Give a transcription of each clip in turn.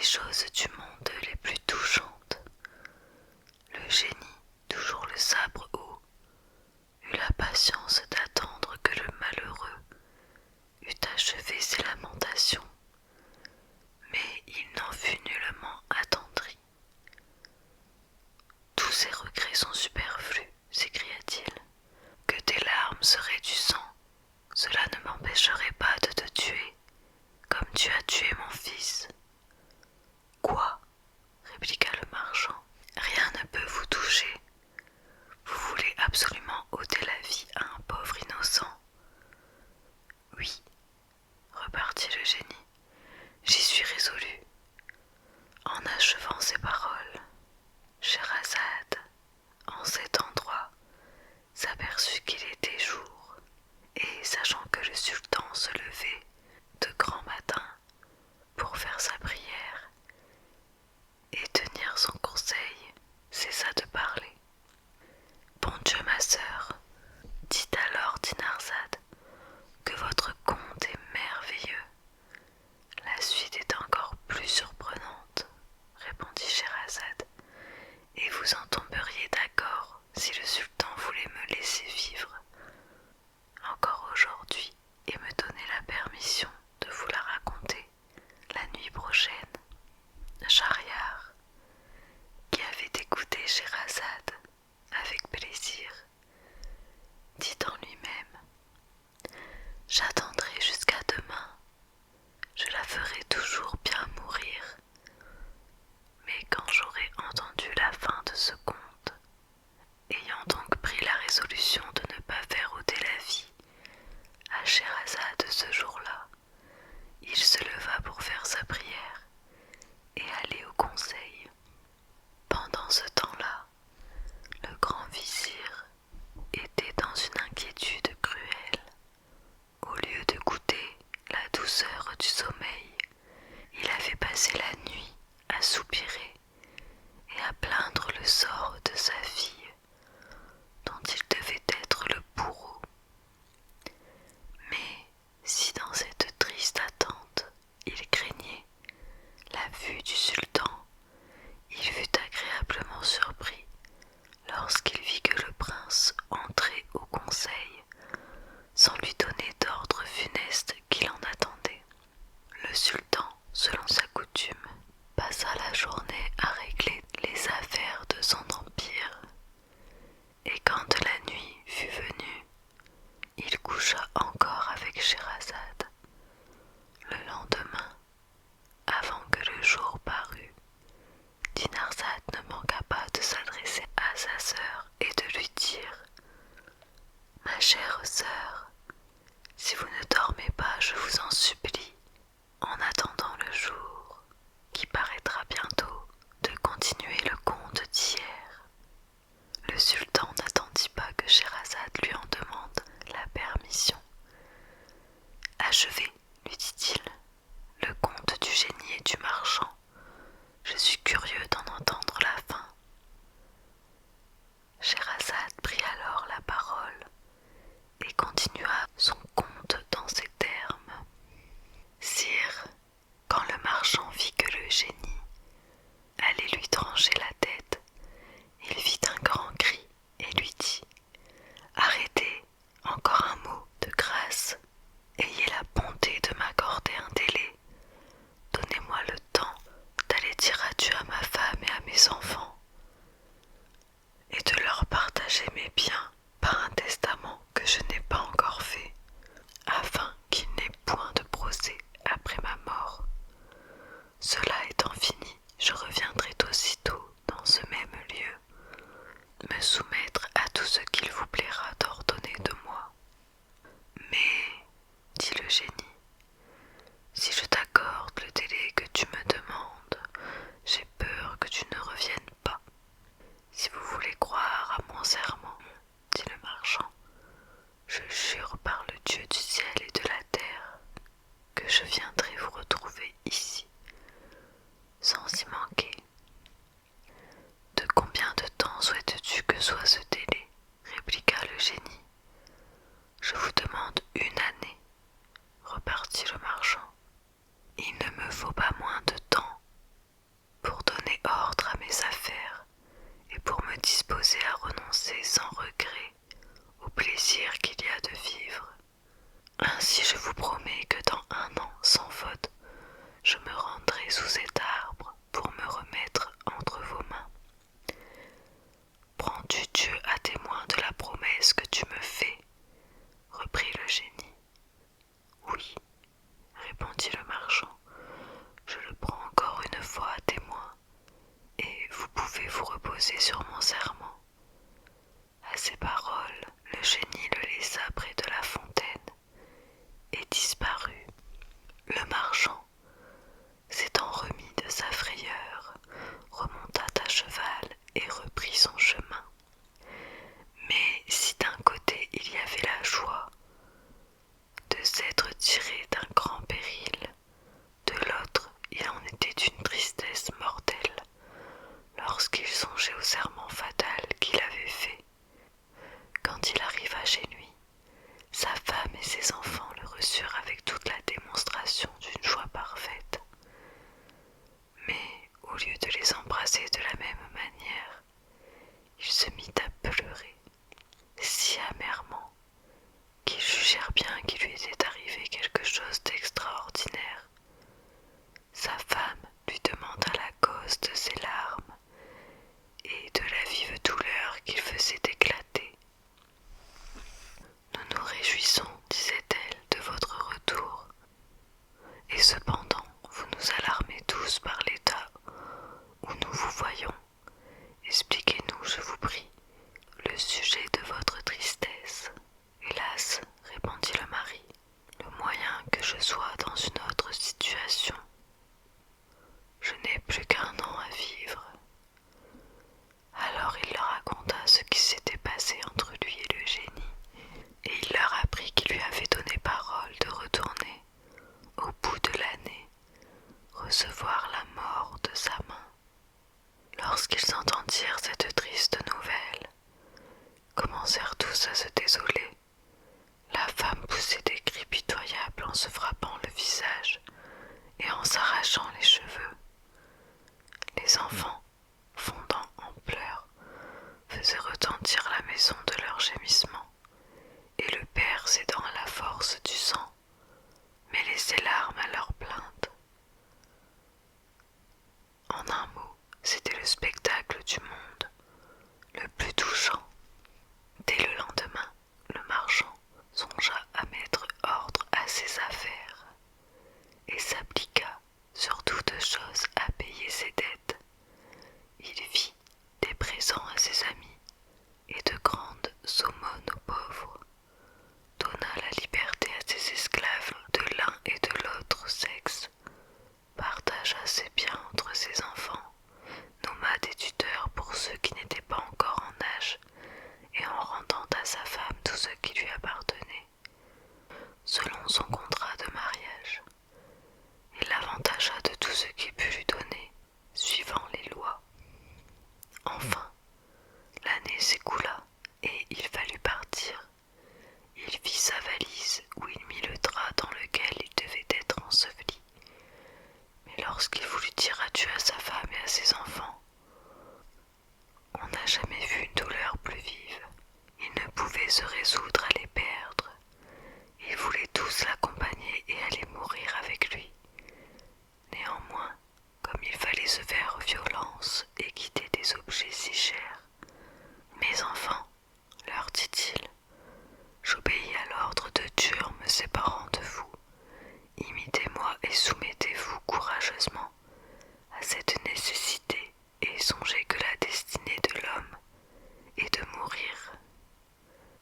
choses du monde les plus touchantes. Le génie, toujours le sabre haut, eut la patience d'attendre que le malheureux eût achevé ses lamentations, mais il n'en fut nullement attendri. Tous ces regrets sont superflus, s'écria-t-il. Que tes larmes seraient du sang, cela ne m'empêcherait pas de te tuer, comme tu as tué mon fils. Quoi? Répliqua le marchand. Rien ne peut vous toucher. Vous voulez absolument ôter la vie à un pauvre innocent. Oui, repartit le génie, j'y suis résolu. En achevant ces paroles, Scheherazade, en cet endroit, s'aperçut qu'il était jour, et sachant que le sultan se levait de grand matin pour faire sa prière et tenir son conseil, cessa de parler. Bon Dieu, ma sœur, dit alors Dinarzade, que votre conte est merveilleux. La suite est encore plus surprenante, répondit Scheherazade, et vous en tomberiez d'accord si le sultan voulait me laisser vivre encore aujourd'hui et me donner la permission de vous la raconter la nuit prochaine. Schahriar, qui avait écouté Scheherazade avec plaisir, dit en lui-même: j'attendrai jusqu'à demain, je la ferai toujours bien mourir, mais quand j'aurai entendu la fin de ce conte, ayant donc pris la résolution de ne pas faire ôter la vie à Scheherazade ce jour-là, il se leva pour faire sa prière et aller au conseil. Pendant ce temps-là, le grand vizir était dans une inquiétude cruelle. Au lieu de goûter la douceur du sommeil, il avait passé la nuit à soupirer et à plaindre le sort de sa fille, dont il devait être le bourreau. Mais si dans cette triste attente il craignait la vue du sultan, il fut agréablement surpris lorsqu'il vit que le prince entrait au conseil sans lui donner d'ordre funeste qu'il en attendait. Le sultan, selon sa coutume, passa la journée à régler les affaires de son empire, et quand la nuit fut venue, il coucha encore avec Scheherazade. Le lendemain, avant que le jour parût, Dinarzade ne manqua pas de s'adresser à sa sœur et de lui dire: ma chère sœur, si vous ne dormez pas, je vous en supplie, en attendant le jour, qui paraîtra bientôt, de continuer le conte d'hier. Le sultan n'attendit pas que Scheherazade lui en demande la permission. Achevez, lui dit-il, le conte du génie et du marchand. Je suis curieux d'en entendre la fin. Scheherazade prit alors la parole et continua son conte dans ces termes. Sire, quand le marchand vit que le génie allait lui trancher la tête, il fit un grand cri et lui dit: arrêtez, encore un mot de grâce, ayez la bonté de m'accorder un délai, donnez-moi le temps d'aller dire adieu à ma femme et à mes enfants, et de leur partager mes biens par un testament que je n'ai pas encore fait, afin qu'il n'ait point de procès après ma mort. Cela étant Ainsi je vous promets que dans 1 an, sans faute, je me rendrai sous cet arbre pour me remettre entre vos mains. Prends-tu Dieu à témoin de la promesse que tu me fais? Reprit le génie. Oui, répondit le marchand, je le prends encore une fois à témoin, et vous pouvez vous reposer sur mon serment. À ces paroles, le génie le laissa près de la fontaine et disparut. Le marchand, s'étant remis de sa frayeur, remonta à cheval et reprit son chemin. Mais si d'un côté il y avait la joie de s'être tiré d'un grand péril, de l'autre il en était une tristesse mortelle lorsqu'il songeait au serment fatal qu'il avait fait. Quand il arriva chez lui, sa femme et ses enfants le reçurent avec toute la démonstration d'une joie parfaite. Mais au lieu de les embrasser de la même manière, il se mit à pleurer si amèrement qu'ils jugèrent bien qu'il lui était arrivé quelque chose d'extraordinaire. Sa femme lui demanda la cause de ses larmes et de la vive douleur qu'il faisait éclater. Nous nous réjouissons, disait-elle, de votre retour, et cependant vous nous alarmez tous par l'état où nous vous voyons. Expliquez-nous, je vous prie, le sujet de votre tristesse. Hélas, répondit le mari, le moyen que je sois dans une autre situation. Je n'ai plus qu'1 an à vivre. Alors il leur raconta ce qui s'était passé entre lui et le génie, et il leur apprit qu'il lui avait donné parole de retourner, au bout de l'année, recevoir la mort de sa main. Lorsqu'ils entendirent cette triste nouvelle, commencèrent tous à se désoler. La femme poussait des cris pitoyables en se frappant le visage et en s'arrachant les cheveux. Les enfants, fondant en pleurs, faisaient retentir la maison de leurs gémissements, et le père cédant à la force du sang, mêlait ses larmes à leurs plaintes. En un mot, c'était le spectacle du monde, le plus touchant. Dès le lendemain, le marchand songea à mettre ordre à ses affaires et s'appliqua sur toutes choses à payer ses dettes. Il fit des présents à ses amis et de grandes aumônes aux pauvres, donna la liberté à ses esclaves de l'un et de l'autre sexe, partagea ses biens entre ses enfants, nomma des tuteurs pour ceux qui n'étaient pas encore en âge, et en rendant à sa femme tout ce qui lui appartenait, selon son contrat de mariage. Il l'avantagea de tout ce qu'il put lui donner, suivant les lois. Enfin, l'année s'écoula et il fallut partir. Il fit sa valise où il mit le drap dans lequel il devait être enseveli. Mais lorsqu'il voulut dire adieu à sa femme et à ses enfants, on n'a jamais vu une douleur plus vive. Il ne pouvait se résoudre à les perdre. Ils voulaient tous l'accompagner et aller mourir avec lui. Néanmoins, comme il fallait se faire violence et quitter des objets si chers, « Mes enfants, leur dit-il, j'obéis à l'ordre de Dieu en me séparant de vous. Imitez-moi et soumettez-vous courageusement à cette nécessité et songez que la destinée de l'homme est de mourir. »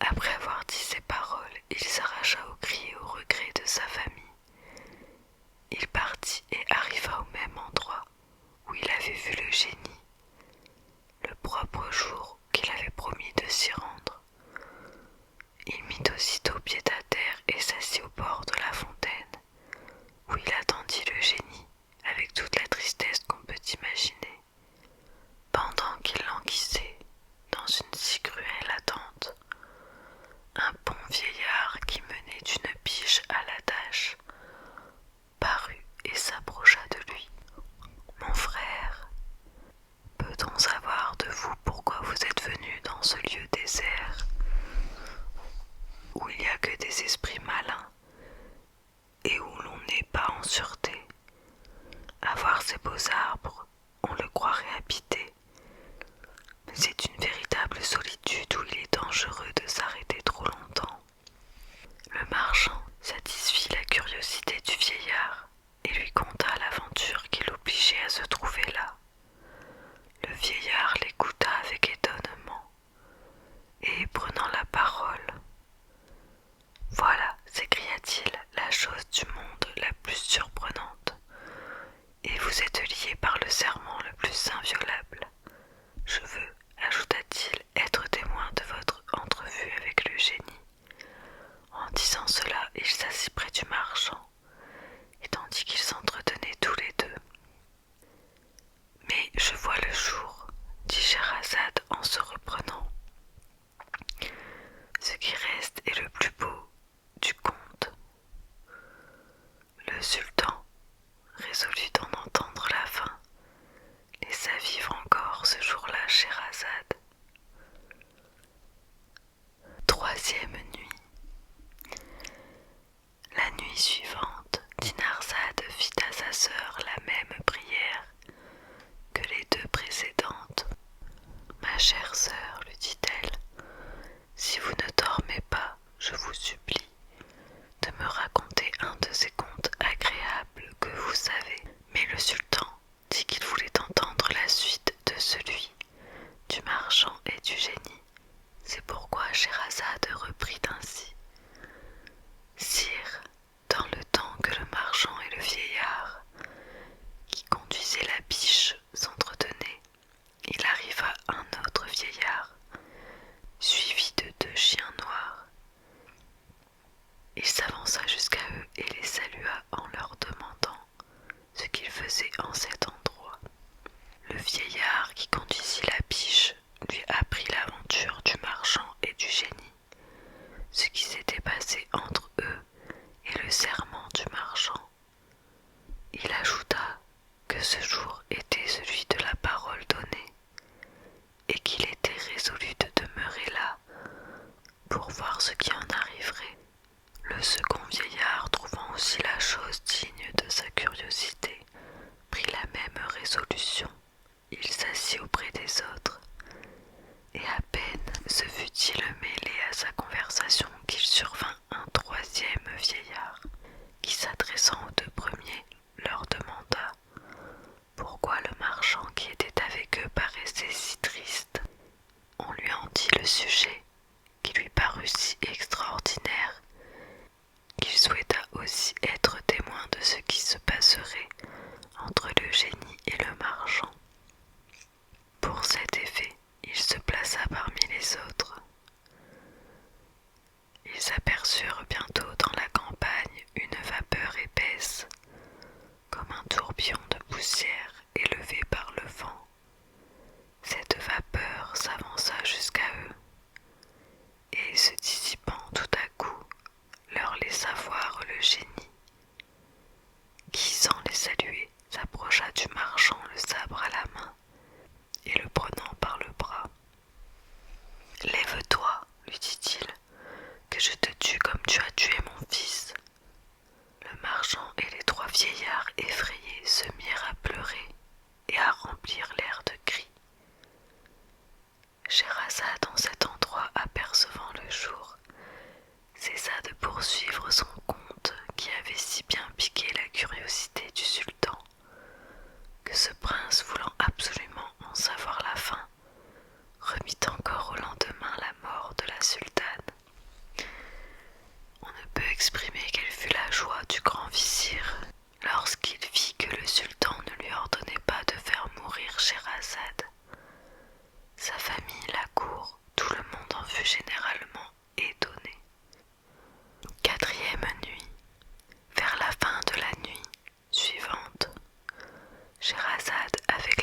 Après avoir ces beaux arbres, on le croirait habité. Mais c'est une véritable solitude où il est dangereux de s'arrêter trop longtemps. Le marchand satisfit la curiosité du vieillard et lui conta l'aventure qui l'obligeait à se trouver là. Le vieillard l'écouta avec étonnement et, prenant la parole, « Voilà, s'écria-t-il, la chose du monde la plus surprenante. Et vous êtes lié par le serment le plus inviolable. Je veux, ajouta-t-il, être témoin de votre entrevue avec le génie. » En disant cela, il s'assit près du marchand, et tandis qu'ils s'entretenaient tous les deux. « Mais je vois le jour, dit Scheherazade en se reprenant. Ce qui reste est le plus beau du conte. Le sultan, résolu d'en entendre la fin, laissa vivre encore ce jour-là Scheherazade. Troisième nuit. La nuit suivante, Dinarzade fit à sa sœur la même prière que les deux précédentes. « Ma chère sœur, lui dit-elle, si vous ne dormez pas, je vous supplie de me raconter un de ces contes agréables que vous savez. » Mais le sultan dit qu'il voulait entendre la suite de celui du marchand et du génie. C'est pourquoi Scheherazade reprit ainsi. « Sire, dans le temps que le marchand et le vieillard qui conduisait la biche s'entretenaient, il arriva un autre vieillard, suivi de deux chiens noirs. Il s'avança jusqu'à eux et les salua en leur demandant ce qu'ils faisaient en cet endroit. Le vieillard qui conduisit la biche lui apprit l'aventure du marchand et du génie, ce qui s'était passé entre eux et le serment du marchand. Il ajouta que ce jour était celui de la parole donnée et qu'il était résolu de demeurer là pour voir ce qui en arriverait. Le second vieillard, trouvant aussi la chose digne de sa curiosité, prit la même résolution. Il s'assit auprès des autres, et à peine se fut-il mêlé à sa conversation qu'il survint un troisième vieillard, qui s'adressant aux deux premiers, leur demanda pourquoi le marchand qui était avec eux paraissait si triste. On lui en dit le sujet, qui lui parut si extraordinaire, qu'il souhaita aussi être témoin de ce qui se passerait entre le génie et le marchand. Pour cet effet, il se plaça parmi les autres. Ils aperçurent bientôt dans la campagne une vapeur épaisse, comme un tourbillon de poussière élevé par le vent. Cette vapeur s'avança jusqu'à eux, et se dissipant tout à coup, leur laissa voir le génie, qui, sans les saluer, s'approcha du marchand le sabre à la main, et le prenant par le bras. « Lève-toi, lui dit-il, que je te tue comme tu as tué mon fils. » Le marchand et les trois vieillards effrayés se mirent à pleurer et à remplir l'air de cris. Scheherazade, en cet endroit apercevant le jour, cessa de poursuivre son conte qui avait si bien piqué la curiosité du sultan, que ce prince, voulant absolument en savoir la fin, remit encore au lendemain la mort de la sultane. On ne peut exprimer quelle fut la joie du grand vizir lorsqu'il vit que le sultan ne lui ordonnait pas de faire mourir Scheherazade. Sa famille, la cour, tout le monde en fut généralement étonné. Quatrième nuit. Vers la fin de la nuit suivante, Scheherazade, avec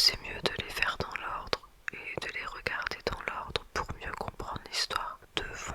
c'est mieux de les faire dans l'ordre et de les regarder dans l'ordre pour mieux comprendre l'histoire de fond.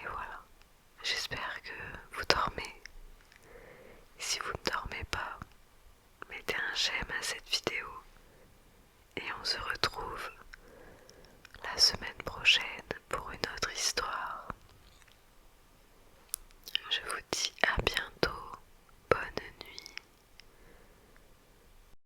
Et voilà, j'espère que vous dormez. Si vous ne dormez pas, mettez un j'aime à cette vidéo et on se retrouve